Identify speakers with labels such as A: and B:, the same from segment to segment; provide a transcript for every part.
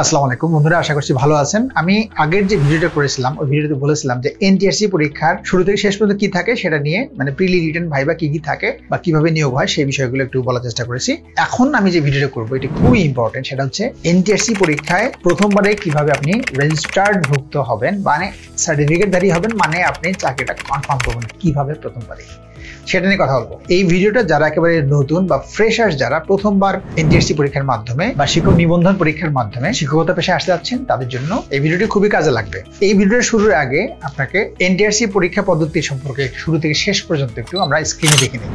A: আসসালামু আলাইকুম বন্ধুরা, আশা করছি ভালো আছেন। আমি আগের যে ভিডিওটা করেছিলাম ওই ভিডিওতে বলেছিলাম যে এনটিআরসি পরীক্ষার শুরু থেকে শেষ পর্যন্ত কি থাকে সেটা নিয়ে, মানে প্রিলি, রিটেন, ভাইবা কি কি থাকে বা কিভাবে নিয়োগ হয় সেই বিষয়গুলো একটু বলার চেষ্টা করেছি। এখন আমি যে ভিডিওটা করবো এটি খুবই ইম্পর্টেন্ট, সেটা হচ্ছে এনটিআরসি পরীক্ষায় প্রথমবারে কিভাবে আপনি রেজিস্টার্ড ভুক্ত হবেন, মানে সার্টিফিকেটধারী হবেন, মানে আপনি চাকরিটা কনফার্ম করবেন কিভাবে প্রথমবারে, সেটা নিয়ে কথা বলবো। এই ভিডিওটা যারা একেবারে নতুন বা ফ্রেশার্স, যারা প্রথমবার এনটিআরসি পরীক্ষার মাধ্যমে বা শিক্ষক নিবন্ধন পরীক্ষার মাধ্যমে শিক্ষকতা পেশায় আসতে যাচ্ছেন তাদের জন্য এই ভিডিওটি খুবই কাজে লাগবে। এই ভিডিওর শুরুর আগে আপনাকে এনটিআরসি পরীক্ষা পদ্ধতি সম্পর্কে শুরু থেকে শেষ পর্যন্ত একটু আমরা স্ক্রিনে দেখে নিই।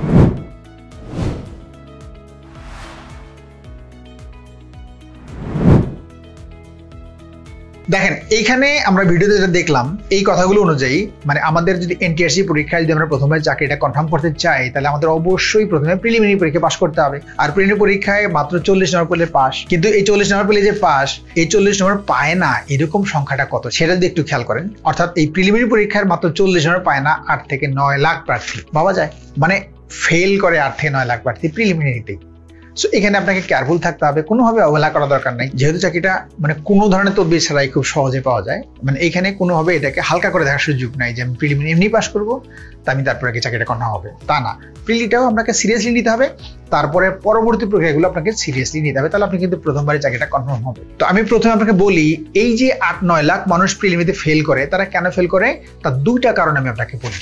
A: দেখেন, এইখানে আমরা ভিডিওতে যেটা দেখলাম এই কথাগুলো অনুযায়ী, মানে আমাদের যদি এনটিআরসি পরীক্ষায় যদি আমরা প্রথমে চাকরিটা কনফার্ম করতে চাই তাহলে আমাদের অবশ্যই প্রথমে প্রিলিমিনারি পরীক্ষা পাস করতে হবে। আর প্রিলিমিনারি পরীক্ষায় মাত্র 40 নম্বর পেলে পাস, কিন্তু এই 40 নম্বর পেলে যে পাস, এই 40 নম্বর পায় না এরকম সংখ্যাটা কত সেটা যদি একটু খেয়াল করেন। অর্থাৎ এই প্রিলিমিনারি পরীক্ষার মাত্র 40 নম্বর পায় না 8 থেকে 9 লাখ প্রার্থী পাওয়া যায়, মানে ফেল করে 8 থেকে 9 লাখ প্রার্থী প্রিলিমিনারিতেই। সো এখানে আপনাকে কেয়ারফুল থাকতে হবে, কোনোভাবে অবহেলা করা দরকার নাই, যেহেতু চাকরিটা মানে কোনো ধরনের তদবির ছাড়াই খুব সহজে পাওয়া যায়। মানে এখানে কোনোভাবে এটাকে হালকা করে দেখার সুযোগ নাই যে আমি প্রিলিমিনারি এমনি পাস করবো তা আমি তারপরে কি চাকরিটা কনফার্ম হবে, তা না। প্রিলিটাও আপনাকে সিরিয়াসলি নিতে হবে, তারপরে পরবর্তী প্রক্রিয়াগুলো আপনাকে সিরিয়াসলি নিতে হবে, তাহলে আপনি কিন্তু প্রথমবারে চাকরিটা কনফার্ম হবে। তো আমি প্রথমে আপনাকে বলি, এই যে 8-9 লাখ মানুষ প্রিলিমিনারিতে ফেল করে, তারা কেন ফেল করে তার দুইটা কারণ আমি আপনাকে বলি।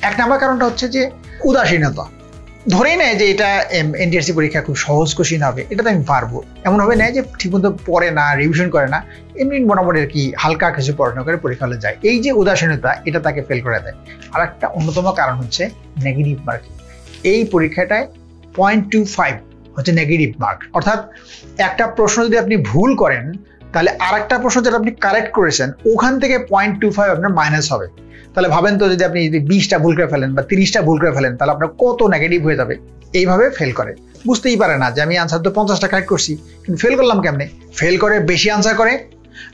A: এক নম্বর কারণটা হচ্ছে যে উদাসীনতা। ধরেই নেয় যে এটা এনটিআরসি পরীক্ষা খুব সহজ কোশ্চিন হবে, এটা তো আমি পারবো, এমন হবে নেয় যে ঠিকমতো পড়ে না, রিভিশন করে না, এমনি মোটামুটি আর কি হালকা কিছু পড়াশোনা করে পরীক্ষা হলে যায়। এই যে উদাসীনতা, এটা তাকে ফেল করে দেয়। আর একটা অন্যতম কারণ হচ্ছে নেগেটিভ মার্কিং। এই পরীক্ষাটায় 0.25 হচ্ছে নেগেটিভ মার্ক, অর্থাৎ একটা প্রশ্ন যদি আপনি ভুল করেন তাহলে আর একটা প্রশ্ন যেটা আপনি কারেক্ট করেছেন ওখান থেকে 0.25 আপনার মাইনাস হবে। তাহলে ভাবেন তো, যদি আপনি 20টা ভুল করে ফেলেন বা 30টা ভুল করে ফেলেন তাহলে আপনার কত নেগেটিভ হয়ে যাবে। এইভাবে ফেল করে, বুঝতেই পারে না যে আমি আনসার তো 50টা কারেক্ট করছি, কিন্তু ফেল করলাম কেমনে। ফেল করে বেশি আনসার করে,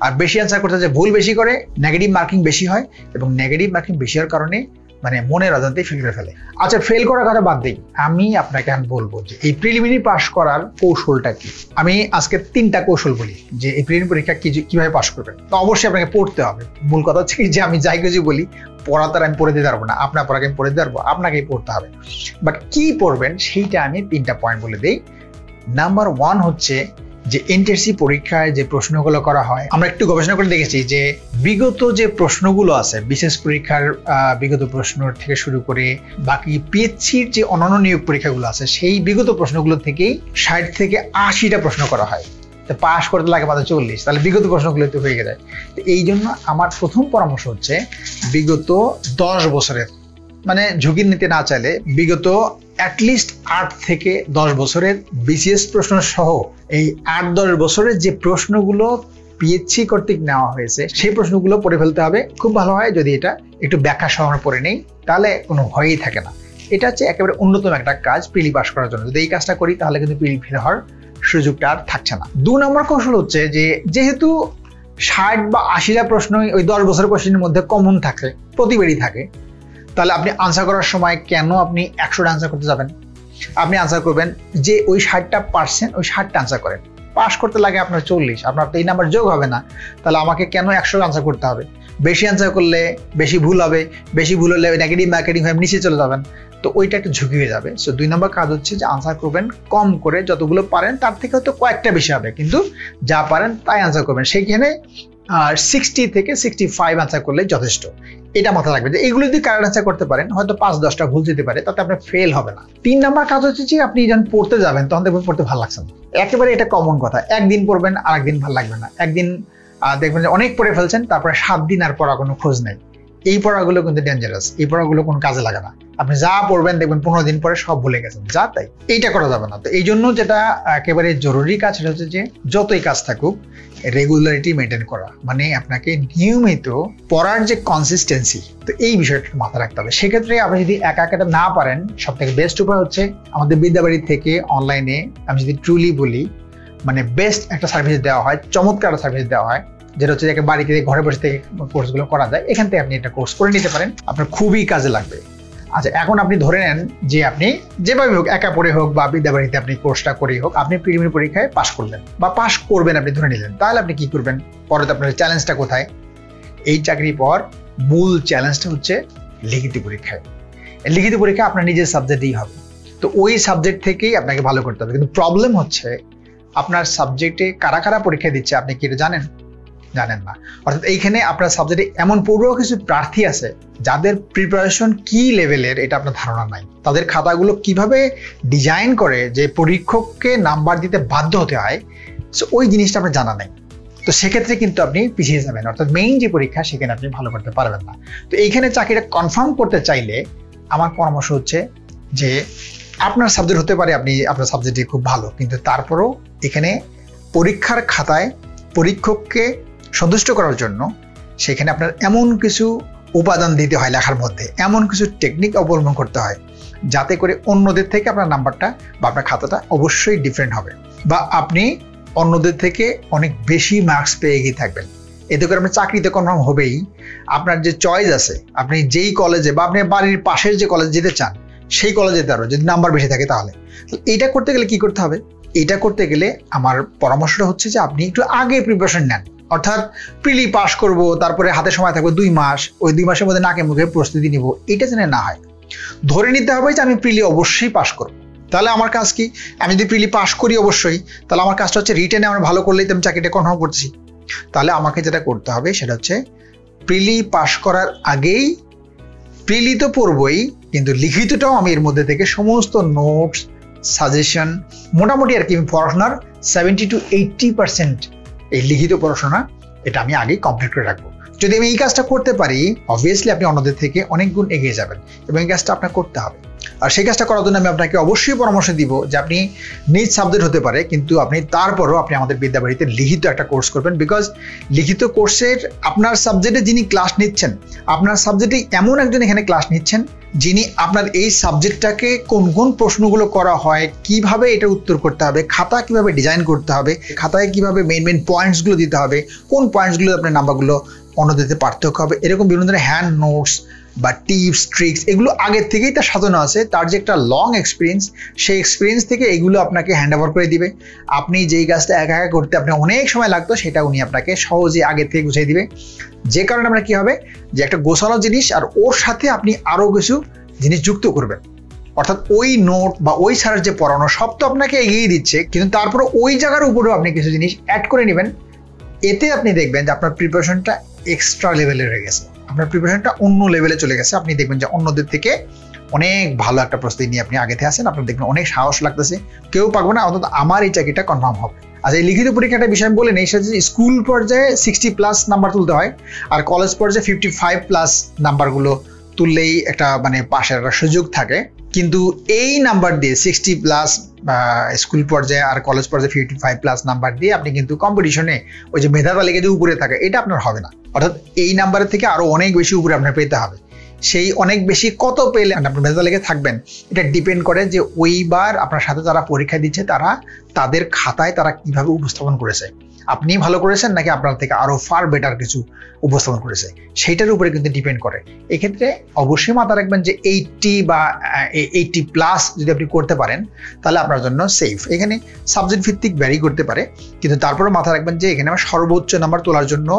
A: আর বেশি আনসার করতে যে ভুল বেশি করে, নেগেটিভ মার্কিং বেশি হয়, এবং নেগেটিভ মার্কিং বেশি হওয়ার কারণে মানে মনের অজান্তেই ফেল করে ফেলে। আচ্ছা, ফেল করার কথা বাদ দিই, আমি আপনাকে বলবো যে এই প্রিলিমিনারি পাস করার কৌশলটা কি। আমি আজকে 3টা কৌশল বলি যে এই প্রিলিমিনারি পরীক্ষা কিভাবে পাস করবেন। তো অবশ্যই আপনাকে পড়তে হবে। মূল কথা হচ্ছে যে আমি যাই কিছু বলি পড়া তার আমি পড়ে দিতে পারবো না, আপনার পড়াকে আমি পড়ে দিতে পারবো, আপনাকেই পড়তে হবে। বাট কি পড়বেন সেইটা আমি 3টা পয়েন্ট বলে দিই। নাম্বার 1 হচ্ছে যে এনটিআরসি পরীক্ষায় যে প্রশ্নগুলো করা হয়, আমরা একটু গবেষণা করে দেখেছি যে বিগত যে প্রশ্নগুলো আছে, বিশেষ পরীক্ষার বিগত প্রশ্ন থেকে শুরু করে বাকি পিএইচসির যে অন্যান্য নিয়োগ পরীক্ষাগুলো আছে সেই বিগত প্রশ্নগুলো থেকেই 60 থেকে 80টা প্রশ্ন করা হয়। পাস করতে লাগে মাত্র 40, তাহলে বিগত প্রশ্নগুলো তো হয়ে যায়। তো এই জন্য আমার প্রথম পরামর্শ হচ্ছে বিগত 10 বছরের, মানে ঝুঁকি নিতে না চাইলে বিগত অ্যাটলিস্ট 8 থেকে 10 বছরের বিসিএস প্রশ্ন সহ এই 8-10 বছরের যে প্রশ্নগুলো পিএইচসি কর্তৃক নেওয়া হয়েছে সেই প্রশ্নগুলো পড়ে ফেলতে হবে। খুব ভালো হয় যদি এটা একটু ব্যাখ্যা সহ আমরা পড়ে নেই, তাহলে কোনো ভয়ই থাকে না। এটা হচ্ছে একেবারে অন্যতম একটা কাজ প্রিলি পাস করার জন্য। যদি এই কাজটা করি তাহলে কিন্তু প্রিলি ফেল হওয়ার সুযোগটা আর থাকছে না। 2 নম্বর কৌশল হচ্ছে যে যেহেতু 60 বা 80টা প্রশ্নই ওই 10 বছরের কোশ্চেনের মধ্যে কমন থাকে, প্রতিবারই থাকে, তাহলে আপনি আনসার করার সময় কেন আপনি 100টা আনসার করতে যাবেন। আপনি আনসার করবেন যে ওই 60টা পার্সেন্ট, ওই 60টা আনসার করেন। পাস করতে লাগে আপনার 40, আপনার তো এই নাম্বার যোগ হবে না, তাহলে আমাকে কেন 100 আনসার করতে হবে। বেশি আনসার করলে বেশি ভুল হবে, বেশি ভুল হলে নেগেটিভ মার্কিং হয়ে নিচে চলে যাবেন, তো ওইটা একটু ঝুঁকি হয়ে যাবে। সো 2 নম্বর কাজ হচ্ছে যে আনসার করবেন কম করে, যতগুলো পারেন তার থেকে হয়তো কয়েকটা বেশি হবে, কিন্তু যা পারেন তাই আনসার করবেন। সেইখানে 60 থেকে 65 আনসার করলে যথেষ্ট। এটা মাথায় রাখবেন যে এইগুলো যদি কারেক্ট আনসার করতে পারেন হয়তো 5-10টা ভুল যেতে পারে, তাতে আপনার ফেল হবে না। 3 নম্বর কাজ হচ্ছে যে আপনি যখন পড়তে যাবেন তখন দেখবেন পড়তে ভালো লাগছে না। একেবারে এটা কমন কথা, একদিন পড়বেন আর একদিন ভালো লাগবে না। একদিন দেখবেন যে অনেক পড়ে ফেলছেন, তারপরে 7 দিন আর পড়া কোনো খোঁজ নেই। এই পড়াগুলো কিন্তু ডেঞ্জারাস, এই পড়াগুলো কোনো কাজে লাগে না। আপনি যা পড়বেন দেখবেন 15 দিন পরে সব ভুলে গেছেন, যা তাই। এইটা করা যাবে না। তো এই জন্য যেটা একেবারে জরুরি কাজ সেটা হচ্ছে যে যতই কাজ থাকুক রেগুলারিটি মেনটেন করা, মানে আপনাকে নিয়মিত পড়ার যে কনসিস্টেন্সি, তো এই বিষয়টা মাথায় রাখতে হবে। সেক্ষেত্রে আপনি যদি একা একাটা না পারেন, সব থেকে বেস্ট উপায় হচ্ছে আমাদের বিদ্যাবাড়ি থেকে অনলাইনে, আমি যদি ট্রুলি বলি, মানে বেস্ট একটা সার্ভিস দেওয়া হয়, চমৎকার সার্ভিস দেওয়া হয়, যেটা হচ্ছে বাড়ি থেকে ঘরে বসে থেকে কোর্সগুলো করা যায়। এখান থেকে আপনি একটা কোর্স করে নিতে পারেন, আপনার খুবই কাজে লাগবে। আচ্ছা, এখন আপনি ধরে নেন যে আপনি যেভাবে হোক, একা পড়ে হোক বা বিদ্যাবাড়িতে আপনি কোর্সটা করেই হোক, আপনি প্রিলিমিনারি পরীক্ষায় পাশ করলেন বা পাশ করবেন, আপনি ধরে নিলেন। তাহলে আপনি কি করবেন? পরে আপনার চ্যালেঞ্জটা কোথায়? এই চাকরির পর মূল চ্যালেঞ্জটা হচ্ছে লিখিত পরীক্ষায়। লিখিত পরীক্ষা আপনার নিজের সাবজেক্টেই হবে, তো ওই সাবজেক্ট থেকেই আপনাকে ভালো করতে হবে। কিন্তু প্রবলেম হচ্ছে আপনার সাবজেক্টে কারা কারা পরীক্ষা দিচ্ছে আপনি কি এটা জানেন? জানেন না। অর্থাৎ এইখানে আপনার সাবজেক্টে এমন পুরো কিছু প্রার্থী আছে যাদের প্রিপারেশন কি লেভেলের এটা আপনার ধারণা নাই। তাদের খাতাগুলো কিভাবে ডিজাইন করে যে পরীক্ষককে নাম্বার দিতে বাধ্য হতে হয়, সো ওই জিনিসটা আপনার জানা নেই। তো সেক্ষেত্রে কিন্তু আপনি পিছিয়ে যাবেন, অর্থাৎ মেইন যে পরীক্ষা সেখানে আপনি ভালো করতে পারবেন না। তো এইখানে চাকরিটা কনফার্ম করতে চাইলে আমার পরামর্শ হচ্ছে যে আপনার সাবজেক্ট হতে পারে আপনি আপনার সাবজেক্টে খুব ভালো, কিন্তু তারপরেও এখানে পরীক্ষার খাতায় পরীক্ষককে সন্তুষ্ট করার জন্য সেখানে আপনার এমন কিছু উপাদান দিতে হয় লেখার মধ্যে, এমন কিছু টেকনিক অবলম্বন করতে হয় যাতে করে অন্যদের থেকে আপনার নাম্বারটা বা আপনার খাতাটা অবশ্যই ডিফারেন্ট হবে, বা আপনি অন্যদের থেকে অনেক বেশি মার্কস পেয়ে গিয়ে থাকবেন। এতে করে আপনার চাকরিতে কনফার্ম হবেই। আপনার যে চয়েস আছে, আপনি যেই কলেজে বা আপনি বাড়ির পাশের যে কলেজে যেতে চান সেই কলেজে যেতে পারবেন যদি নাম্বার বেশি থাকে। তাহলে এইটা করতে গেলে কি করতে হবে? এটা করতে গেলে আমার পরামর্শটা হচ্ছে যে আপনি একটু আগে প্রিপারেশন নেন। অর্থাৎ প্রিলি পাস করব, তারপরে হাতে সময় থাকবে 2 মাস, ওই 2 মাসের মধ্যে নাকে মুখে প্রস্তুতি নিব, এটা যেন না হয়। ধরে নিতে হবে যে আমি প্রিলি অবশ্যই পাস করব। তাহলে আমার কাজ কি? আমি যদি প্রিলি পাস করি অবশ্যই, তাহলে আমার কাজটা হচ্ছে রিটেনে আমার ভালো করলেই তো আমি চাকরিটা কনফার্ম করতেছি। তাহলে আমাকে যেটা করতে হবে সেটা হচ্ছে প্রিলি পাস করার আগেই, প্রিলি তো পড়বই কিন্তু লিখিতটাও আমি এর মধ্যে থেকে সমস্ত নোটস, সাজেশন, মোটামুটি আর কি পড়াশোনার 70 to 80% এই লিখিত পড়াশোনা এটা আমি আগেই কমপ্লিট করে রাখবো। যদি আমি এই কাজটা করতে পারি, অবভিয়াসলি আপনি অন্যদের থেকে অনেক গুণ এগিয়ে যাবেন, এবং এই কাজটা আপনার করতে হবে। আর সেই কাজটা করার জন্য আমি আপনাকে অবশ্যই পরামর্শ দিব যে আপনি নিজ সাবজেক্ট হতে পারে, কিন্তু আপনি তারপরও আপনি আমাদের বিদ্যাবাড়িতে লিখিত একটা কোর্স করবেন। বিকজ লিখিত কোর্সের আপনার সাবজেক্টে যিনি ক্লাস নিচ্ছেন, আপনার সাবজেক্টে এমন একজন এখানে ক্লাস নিচ্ছেন যিনি আপনার এই সাবজেক্টটাকে কোন কোন প্রশ্নগুলো করা হয়, কিভাবে এটা উত্তর করতে হবে, খাতা কিভাবে ডিজাইন করতে হবে, খাতায় কিভাবে মেইন পয়েন্টসগুলো দিতে হবে, কোন পয়েন্টসগুলো আপনার নাম্বারগুলো অন্যদের পার্থক্য হবে, এরকম বিভিন্ন ধরনের হ্যান্ড নোটস বা টিপস, ট্রিক্স, এগুলো আগের থেকেই তার সাজানো আছে। তার যে একটা লং এক্সপিরিয়েন্স, সেই এক্সপিরিয়েন্স থেকে এগুলো আপনাকে হ্যান্ড ওভার করে দিবে। আপনি যেই কাজটা একা একা করতে আপনার অনেক সময় লাগতো, সেটা উনি আপনাকে সহজে আগের থেকে গুছিয়ে দিবে। যে কারণে আমরা কি হবে যে একটা গোছানো জিনিস আর ওর সাথে আপনি আরো কিছু জিনিস যুক্ত করবেন। অর্থাৎ ওই নোট বা ওই স্যারের যে পড়ানো সব তো আপনাকে এগিয়ে দিচ্ছে, কিন্তু তারপরে ওই জায়গার উপরেও আপনি কিছু জিনিস অ্যাড করে নেবেন। এতে আপনি দেখবেন যে আপনার প্রিপারেশনটা এক্সট্রা লেভেলে রয়ে গেছে, আপনার প্রিপারেশনটা অন্য লেভেলে চলে গেছে। আপনি দেখবেন যে অন্যদের থেকে অনেক ভালো একটা প্রস্তুতি নিয়ে আপনি আগেতে আসেন, আপনার দেখবেন অনেক সাহস লাগতেছে, কেউ পারবে না, অন্তত আমার এই চাকরিটা কনফার্ম হবে। আচ্ছা, এই লিখিত পরীক্ষাটা বিষয় বলে নেই, সেটা যে স্কুল পর্যায়ে 60+ নাম্বার তুলতে হয়, আর কলেজ পর্যায়ে 55+ নাম্বারগুলো তুললেই একটা মানে পাশের একটা সুযোগ থাকে। কিন্তু এই নাম্বার দিয়ে 60+ স্কুল পর্যায়ে আর কলেজ পর্যায়ে 55+ নাম্বার দিয়ে আপনি কিন্তু কম্পিটিশনে ওই যে মেধা তালিকা যে উপরে থাকে এটা আপনার হবে না। অর্থাৎ এই নাম্বারের থেকে আরো অনেক বেশি উপরে আপনার পেতে হবে। সেই অনেক বেশি কত পেলে আপনার মেধা তালিকায় থাকবেন এটা ডিপেন্ড করে যে ওইবার আপনার সাথে যারা পরীক্ষা দিচ্ছে তারা তাদের খাতায় তারা কিভাবে উপস্থাপন করেছে, আপনি ভালো করেছেন নাকি আপনার থেকে আরো ফার বেটার কিছু উপস্থাপন করেছে, সেইটার উপরে কিন্তু ডিপেন্ড করে। এক্ষেত্রে অবশ্যই মাথা রাখবেন যে 80 বা 80+ যদি আপনি করতে পারেন তাহলে আপনার জন্য সেফ। এখানে সাবজেক্ট ভিত্তিক ভ্যারি করতে পারে, কিন্তু তারপরে মাথা রাখবেন যে এখানে আমার সর্বোচ্চ নাম্বার তোলার জন্য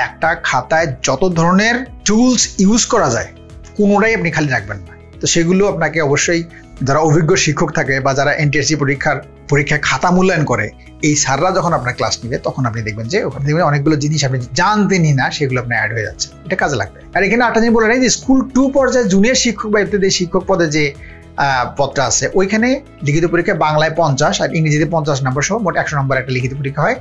A: একটা খাতায় যত ধরনের টুলস ইউজ করা যায় কোনোটাই আপনি খালি রাখবেন না। তো সেগুলো আপনাকে অবশ্যই যারা অভিজ্ঞ শিক্ষক থাকে বা যারা এনটিএসসি পরীক্ষায় খাতা মূল্যায়ন করে এই স্যাররা যখন আপনার ক্লাস নিবে তখন আপনি দেখবেন যে ওখানে দেখবেন অনেকগুলো জিনিস আপনি জানতেনই না, সেগুলো আপনার অ্যাড হয়ে যাচ্ছে, এটা কাজে লাগবে। আর এখানে একটা জিনিস বলে নেই যে স্কুল 2 পর্যায়ে জুনিয়র শিক্ষক বা ইত্যাদি শিক্ষক পদে যে পদটা আছে ওইখানে লিখিত পরীক্ষায় বাংলায় 50 আর ইংরেজিতে 50 নম্বর সহ মোট 100 নম্বর একটা লিখিত পরীক্ষা হয়।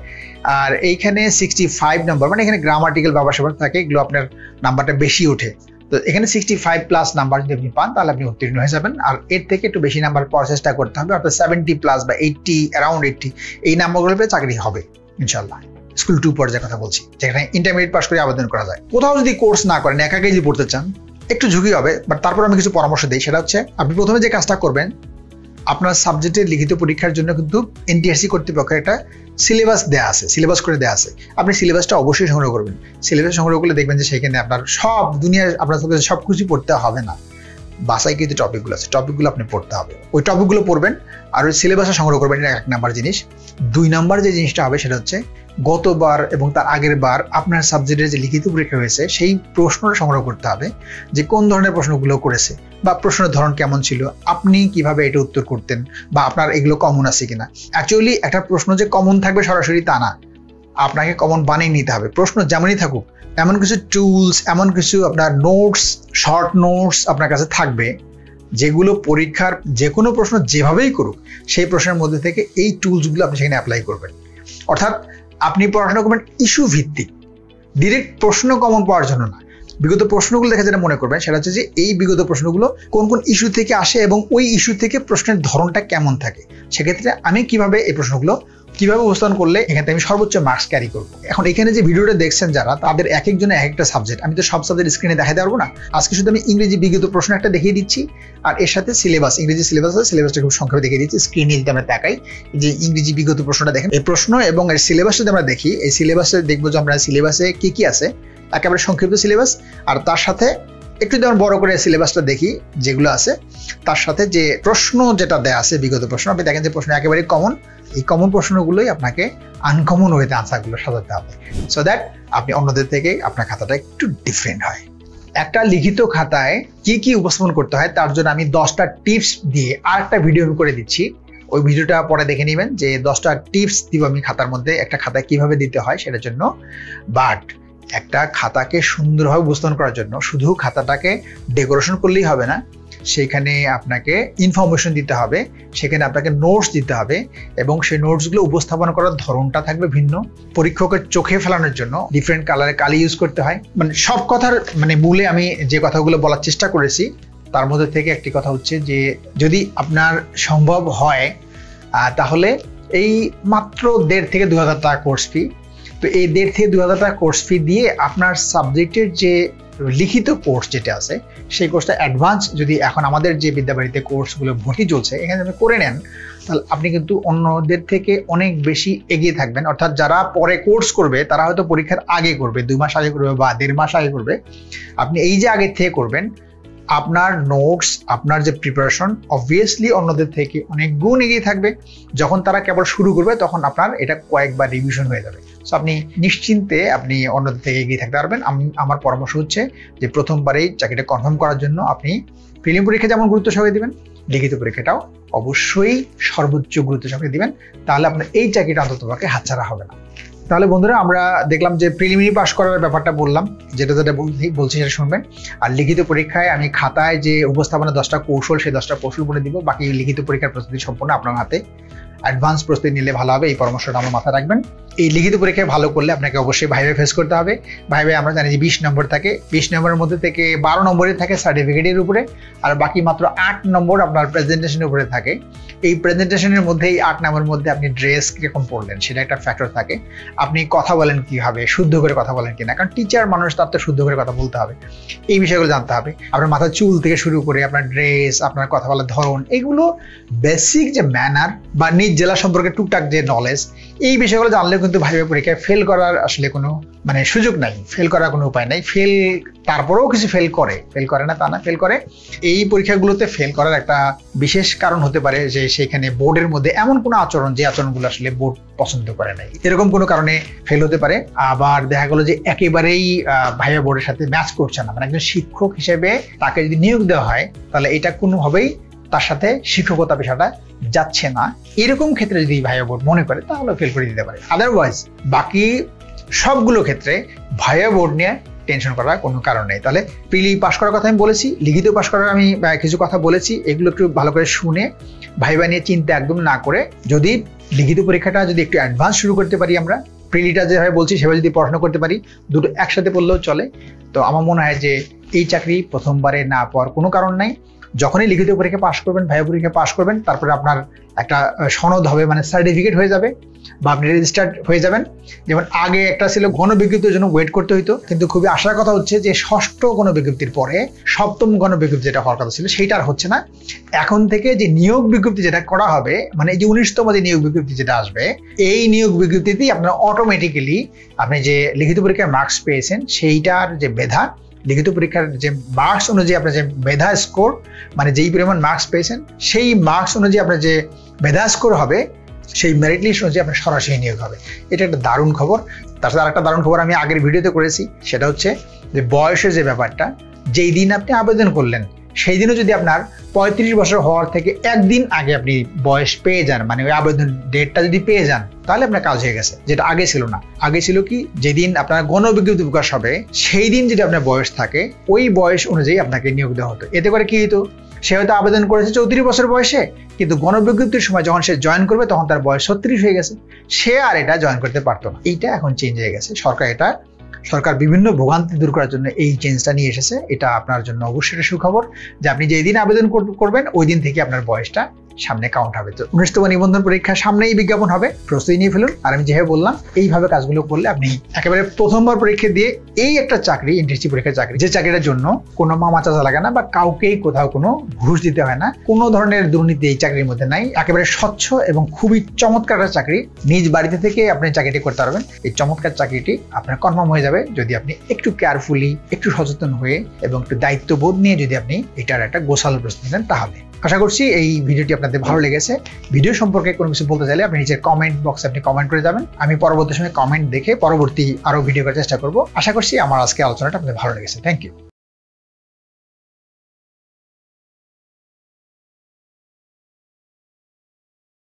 A: আর এইখানে 65 নম্বর, মানে এখানে গ্রামাটিক্যাল ব্যবহার থাকে, এগুলো আপনার নাম্বারটা বেশি ওঠে। তো এখানে 65+ নাম্বার যদি আপনি পান তাহলে আপনি উত্তীর্ণ হয়ে যাবেন। আর এর থেকে একটু বেশি নাম্বার পাওয়ার চেষ্টা করতে হবে, অর্থাৎ 70+ বা 80, অ্যারাউন্ড 80 এই নাম্বারগুলো পেয়ে চাকরি হবে ইনশাল্লাহ। স্কুল 2 পর্যায়ে কথা বলছি, যেখানে ইন্টারমিডিয়েট পাস করে আবেদন করা যায়। কোথাও যদি কোর্স না করেন, একা যদি পড়তে চান একটু ঝুঁকি হবে, বাট তারপর আমি কিছু পরামর্শ দিই। সেটা হচ্ছে আপনি প্রথমে যে কাজটা করবেন, আপনার সাবজেক্টের লিখিত পরীক্ষার জন্য কিন্তু এনটিআরসি কর্তৃপক্ষের একটা সিলেবাস দেওয়া আছে, সিলেবাস করে দেওয়া আছে। আপনি সিলেবাসটা অবশ্যই সংগ্রহ করবেন। সিলেবাস সংগ্রহ করলে দেখবেন যে সেখানে আপনার সব দুনিয়ার আপনার সাথে সব কিছু পড়তে হবে না, বাছাইকৃত টপিকগুলো আছে, টপিকগুলো আপনি পড়তে হবে, ওই টপিকগুলো পড়বেন আর ওই সিলেবাসে সংগ্রহ করবেন। এটা 1 নাম্বার জিনিস। 2 নাম্বার যে জিনিসটা হবে সেটা হচ্ছে গতবার এবং তার আগের বার আপনার সাবজেক্টের যে লিখিত পরীক্ষা হয়েছে সেই প্রশ্নটা সংগ্রহ করতে হবে, যে কোন ধরনের প্রশ্নগুলো করেছে বা প্রশ্নের ধরন কেমন ছিল, আপনি কিভাবে এটা উত্তর করতেন, বা আপনার এগুলো কমন আছে কিনা। অ্যাকচুয়ালি একটা প্রশ্ন যে কমন থাকবে সরাসরি তা না, আপনাকে কমন বানিয়ে নিতে হবে। প্রশ্ন যেমনই থাকুক, এমন কিছু টুলস, এমন কিছু আপনার নোটস, শর্ট নোটস আপনার কাছে থাকবে যেগুলো পরীক্ষার যে কোনো প্রশ্ন যেভাবেই করুক সেই প্রশ্নের মধ্যে থেকে এই টুলসগুলো আপনি সেখানে অ্যাপ্লাই করবেন। অর্থাৎ আপনি পড়াশোনা করবেন ইস্যু ভিত্তিক, ডিরেক্ট প্রশ্ন কমন পাওয়ার জন্য না। বিগত প্রশ্নগুলো দেখে যেটা মনে করবেন সেটা হচ্ছে যে এই বিগত প্রশ্নগুলো কোন কোন ইস্যু থেকে আসে এবং ওই ইস্যু থেকে প্রশ্নের ধরনটা কেমন থাকে, সেক্ষেত্রে আমি কিভাবে এই প্রশ্নগুলো কিভাবে উপস্থাপন করলে এখান থেকে আমি সর্বোচ্চ মার্কস ক্যারি করবো। এখন এখানে যে ভিডিওটা দেখছেন যারা, তাদের এক একজনের এক একটা সাবজেক্ট, আমি তো সব সাবজেক্ট স্ক্রিনে দেখাতে পারবো না। আজকে শুধু আমি ইংরেজি বিগত প্রশ্ন একটা দেখিয়ে দিচ্ছি আর এর সাথে সিলেবাস, ইংরেজি সিলেবাস আছে, সিলেবাসটা খুব সংক্ষেপে দেখিয়ে দিচ্ছি। স্ক্রিনে যদি আমরা দেখাই যে ইংরেজি বিগত প্রশ্নটা দেখেন, এই প্রশ্ন এবং এর সিলেবাস যদি আমরা দেখি, এই সিলেবাসে দেখবো যে আমরা সিলেবাসে কি কি আছে, একেবারে সংক্ষিপ্ত সিলেবাস, আর তার সাথে একটু যেমন বড় করে সিলেবাসটা দেখি যেগুলো আছে, তার সাথে যে প্রশ্ন যেটা দেয়া আছে বিগত প্রশ্ন, আপনি দেখেন যে প্রশ্ন একেবারে কমন। এই কমন প্রশ্নগুলোই আপনাকে আনকমন ওয়েতে আনসারগুলো সাজাতে হবে, সো দ্যাট আপনি অন্যদের থেকে আপনার খাতাটা একটু ডিফারেন্ট হয়। একটা লিখিত খাতায় কি কি উপস্থাপন করতে হয় তার জন্য আমি 10টা টিপস দিয়ে আরেকটা ভিডিও করে দিচ্ছি, ওই ভিডিওটা পরে দেখে নেবেন যে 10টা টিপস দিব আমি খাতার মধ্যে, একটা খাতায় কিভাবে দিতে হয় সেটার জন্য। বাট একটা খাতাকে সুন্দরভাবে উপস্থাপন করার জন্য শুধু খাতাটাকে ডেকোরেশন করলেই হবে না, সেখানে আপনাকে ইনফরমেশন দিতে হবে, সেখানে আপনাকে নোটস দিতে হবে এবং সেই নোটসগুলো উপস্থাপন করার ধরনটা থাকবে ভিন্ন। পরীক্ষকের চোখে ফেলানোর জন্য ডিফারেন্ট কালারের কালি ইউজ করতে হয়। মানে সব কথার মূলে আমি যে কথাগুলো বলার চেষ্টা করেছি তার মধ্যে থেকে একটি কথা হচ্ছে যে যদি আপনার সম্ভব হয় তাহলে এই মাত্র 1,500 থেকে 2,000 টাকা কোর্স ফি, তো এই 1,500 থেকে 2,000 টাকা কোর্স ফি দিয়ে আপনার সাবজেক্টের যে লিখিত কোর্স যেটা আছে সেই কোর্সটা অ্যাডভান্স যদি এখন আমাদের যে বিদ্যাবাড়িতে কোর্সগুলো ভর্তি চলছে এখানে আপনি করে নেন, তাহলে আপনি কিন্তু অন্যদের থেকে অনেক বেশি এগিয়ে থাকবেন। অর্থাৎ যারা পরে কোর্স করবে তারা হয়তো পরীক্ষার আগে করবে, 2 মাস আগে করবে বা 1.5 মাস আগে করবে, আপনি এই যে আগে থেকে করবেন, আপনার নোটস, আপনার যে প্রিপারেশন অবভিয়াসলি অন্যদের থেকে অনেক গুণ এগিয়ে থাকবে। যখন তারা কেবল শুরু করবে তখন আপনার এটা কয়েকবার রিভিশন হয়ে যাবে, সো আপনি নিশ্চিন্তে আপনি অন্যদের থেকে এগিয়ে থাকতে পারবেন। আমার পরামর্শ হচ্ছে যে প্রথমবারেই চাকরিটা কনফার্ম করার জন্য আপনি প্রিলিম পরীক্ষা যেমন গুরুত্ব সহকারে দিবেন, লিখিত পরীক্ষাটাও অবশ্যই সর্বোচ্চ গুরুত্ব সহকারে দিবেন, তাহলে আপনার এই চাকরিটা অন্ততপক্ষে হাতছাড়া হবে না। তাহলে বন্ধুরা আমরা দেখলাম যে প্রিলিমিনারি পাস করার ব্যাপারটা বললাম, যেটা বলছি সেটা শুনবেন। আর লিখিত পরীক্ষায় আমি খাতায় যে উপস্থাপনা 10টা কৌশল, সেই 10টা কৌশল বলে দিব, বাকি লিখিত পরীক্ষার প্রস্তুতি সম্পূর্ণ আপনার হাতে। অ্যাডভান্স প্রস্তুতি নিলে ভালো হবে, এই পরামর্শটা আমার মাথায় রাখবেন। এই লিখিত পরীক্ষায় ভালো করলে আপনাকে অবশ্যই ভাইভা ফেস করতে হবে। ভাইভা আমরা জানি যে 20 নম্বর থাকে, 20 নম্বরের মধ্যে থেকে 12 নম্বরে থাকে সার্টিফিকেটের উপরে, আর বাকি মাত্র 8 নম্বর আপনার প্রেজেন্টেশনের উপরে থাকে। এই প্রেজেন্টেশনের মধ্যে এই 8 নম্বরের মধ্যে আপনি ড্রেস কিরকম পরলেন সেটা একটা ফ্যাক্টর থাকে, আপনি কথা বলেন কিভাবে, শুদ্ধ করে কথা বলেন কিনা, কারণ টিচার মানুষ, তার তো শুদ্ধ করে কথা বলতে হবে, এই বিষয়গুলো জানতে হবে। আপনার মাথার চুল থেকে শুরু করে আপনার ড্রেস, আপনার কথা বলার ধরন, এগুলো বেসিক যে ম্যানার বা নিজ জেলা সম্পর্কে টুকটাক যে নলেজ, এই বিষয়গুলো জানলেও কিন্তু ভাইভা পরীক্ষায় ফেল করার আসলে কোনো সুযোগ নাই, ফেল করার কোনো উপায় নাই। ফেল তারপরেও কিছু ফেল করে না তা না, ফেল করে। এই পরীক্ষাগুলোতে ফেল করার একটা বিশেষ কারণ হতে পারে যে সেখানে বোর্ডের মধ্যে এমন কোনো আচরণ, যে আচরণগুলো আসলে বোর্ড পছন্দ করে নাই, এরকম কোনো কারণে ফেল হতে পারে। আবার দেখা গেল যে একেবারেই ভাইভা বোর্ডের সাথে ম্যাচ করছে না, একজন শিক্ষক হিসেবে তাকে যদি নিয়োগ দেওয়া হয় তাহলে এটা কোনোভাবেই তার সাথে শিক্ষকতা পেশাটা যাচ্ছে না, এরকম ক্ষেত্রে যদি ভাইভা বোর্ড মনে করে তাহলে ফেল করে দিতে পারে। আদারওয়াইজ বাকি সবগুলো ক্ষেত্রে ভাইভা বোর্ড নিয়ে টেনশন করার কোনো কারণ নেই। তাহলে প্রিলি পাস করার কথা আমি বলেছি, লিখিত পাস করার আমি কিছু কথা বলেছি, এগুলো একটু ভালো করে শুনে ভাইভা নিয়ে চিন্তা একদম না করে যদি লিখিত পরীক্ষাটা যদি একটু অ্যাডভান্স শুরু করতে পারি, আমরা প্রিলিটা যেভাবে বলছি সেভাবে যদি পড়াশোনা করতে পারি, দুটো একসাথে পড়লেও চলে, তো আমার মনে হয় যে এই চাকরি প্রথমবারে না পাওয়ার কোনো কারণ নাই। যখনই লিখিত পরীক্ষা পাস করবেন, ভাইভা পরীক্ষা পাস করবেন, তারপরে আপনার একটা সনদ হবে, সার্টিফিকেট হয়ে যাবে বা আপনি রেজিস্টার্ড হয়ে যাবেন। যেমন আগে একটা ছিল গণবিজ্ঞপ্তির জন্য ওয়েট করতে হইতো, কিন্তু খুবই আশার কথা হচ্ছে যে 6ষ্ঠ গণবিজ্ঞপ্তির পরে 7ম গণবিজ্ঞপ্তি যেটা হওয়ার কথা ছিল সেইটা আর হচ্ছে না। এখন থেকে যে নিয়োগ বিজ্ঞপ্তি যেটা করা হবে, এই যে 19তম যে নিয়োগ বিজ্ঞপ্তি যেটা আসবে, এই নিয়োগ বিজ্ঞপ্তিতেই আপনার অটোমেটিক্যালি আপনি যে লিখিত পরীক্ষার মার্কস পেয়েছেন সেইটার যে মেধা লিখিত পরীক্ষার যে মার্কস অনুযায়ী আপনার যে মেধা স্কোর, মানে যেই পরিমাণ মার্কস পেয়েছেন সেই মার্কস অনুযায়ী আপনার যে মেধা স্কোর হবে, সেই মেরিট লিস্ট অনুযায়ী আপনার সরাসরি নিয়োগ হবে। এটা একটা দারুণ খবর। তার সাথে আরেকটা দারুণ খবর আমি আগের ভিডিওতে করেছি, সেটা হচ্ছে যে বয়সের যে ব্যাপারটা, যেই দিন আপনি আবেদন করলেন সেই দিনও যদি আপনার 35 বছর হওয়ার থেকে একদিন আগে আপনি বয়স পেয়ে যান, মানে ওই আবেদন ডেটটা যদি পেয়ে যান, তাহলে আপনার কাজ হয়ে গেছে, যেটা আগে ছিল না। আগে ছিল কি, যেদিন আপনার গণবিজ্ঞপ্তি প্রকাশ হবে সেই দিন যদি আপনার বয়স থাকে, ওই বয়স অনুযায়ী আপনাকে নিয়োগ দেওয়া হতো। এতে করে কি হতো, সে হয়তো আবেদন করেছে 34 বছর বয়সে, কিন্তু গণবিজ্ঞপ্তির সময় যখন সে জয়েন করবে তখন তার বয়স 36 হয়ে গেছে, সে আর এটা জয়েন করতে পারতো না। এইটা এখন চেঞ্জ হয়ে গেছে। সরকার বিভিন্ন ভোগান্তি দূর করার জন্য এই চেঞ্জটা নিয়ে এসেছে। এটা আপনার জন্য অবশ্যই একটা সুখবর যে আপনি যেই দিন আবেদন করবেন ওই দিন থেকে আপনার বয়সটা সামনে কাউন্ট হবে। তো 19তম নিবন্ধন পরীক্ষা সামনেই বিজ্ঞাপন হবে, প্রস্তুতি নিয়ে ফেলুন। আর আমি যেভাবে বললাম এইভাবে কাজগুলো করলে আপনি একেবারে প্রথমবার পরীক্ষা দিয়ে এই একটা চাকরি, এনটিএসসি পরীক্ষার চাকরি, যে চাকরিটার জন্য কোনো মামা চাচা লাগে না বা কাউকেই কোথাও কোনো ঘুষ দিতে হয় না, কোনো ধরনের দুর্নীতি এই চাকরির মধ্যে নাই, একেবারে স্বচ্ছ এবং খুবই চমৎকার একটা চাকরি। নিজ বাড়িতে থেকে আপনি চাকরিটি করতে পারবেন। এই চমৎকার চাকরিটি আপনার কনফার্ম হয়ে যাবে যদি আপনি একটু কেয়ারফুলি, একটু সচেতন হয়ে এবং একটু দায়িত্ববোধ নিয়ে যদি আপনি এটার একটা গোছালো প্রস্তুতি নেন। তাহলে আশা করছি এই ভিডিওটি আপনাদের ভালো লেগেছে। ভিডিও সম্পর্কে কোনো কিছু বলতে চাইলে আপনি নিচের কমেন্ট বক্সে আপনি কমেন্ট করে যাবেন। আমি পরবর্তী সময় কমেন্ট দেখে পরবর্তী আরো ভিডিও করার চেষ্টা করব। আশা করছি আমার আজকে আলোচনাটা আপনাদের ভালো লেগেছে। Thank you.